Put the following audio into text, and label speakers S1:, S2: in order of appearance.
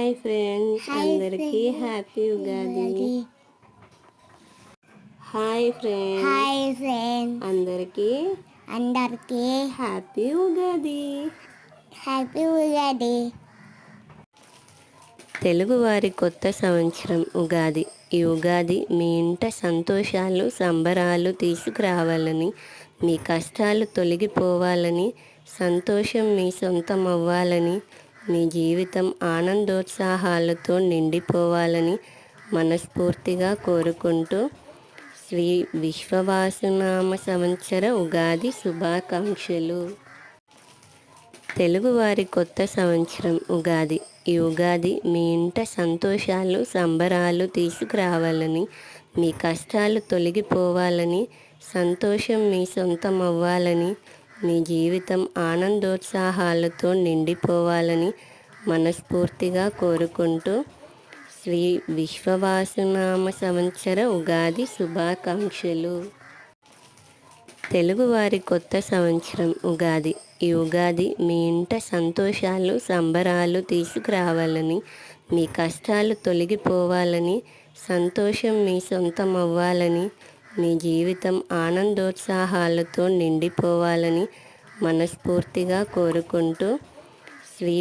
S1: Hi friends,
S2: hi
S1: అందరికీ
S2: friends,
S1: happy Ugadi.
S2: Ugadi.
S1: Hi friends,
S2: hi friends,
S1: అందరికీ happy Ugadi.
S2: Happy Ugadi.
S1: తెలుగువారి కొత్త సంవత్సరం ఉగాది. ఈ ఉగాది మీ ఇంట సంతోషాలు, సంబరాలు తీసుకురావాలని, మీ కష్టాలు తొలగిపోవాలని, సంతోషం మీ సొంతం అవ్వాలని, మీ జీవితం ఆనందోత్సాహాలతో నిండిపోవాలని మనస్ఫూర్తిగా కోరుకుంటూ శ్రీ విశ్వవాసునామ సంవత్సర ఉగాది శుభాకాంక్షలు. తెలుగువారి కొత్త సంవత్సరం ఉగాది. ఈ ఉగాది మీ ఇంట సంతోషాలు, సంబరాలు తీసుకురావాలని, మీ కష్టాలు తొలగిపోవాలని, సంతోషం మీ సొంతం అవ్వాలని, మీ జీవితం ఆనందోత్సాహాలతో నిండిపోవాలని మనస్ఫూర్తిగా కోరుకుంటూ శ్రీ విశ్వవాసునామ సంవత్సర ఉగాది శుభాకాంక్షలు. తెలుగువారి కొత్త సంవత్సరం ఉగాది. ఈ ఉగాది మీ ఇంట సంతోషాలు, సంబరాలు తీసుకురావాలని, మీ కష్టాలు తొలగిపోవాలని, సంతోషం మీ సొంతం అవ్వాలని, మీ జీవితం ఆనందోత్సాహాలతో నిండిపోవాలని మనస్ఫూర్తిగా కోరుకుంటూ శ్రీ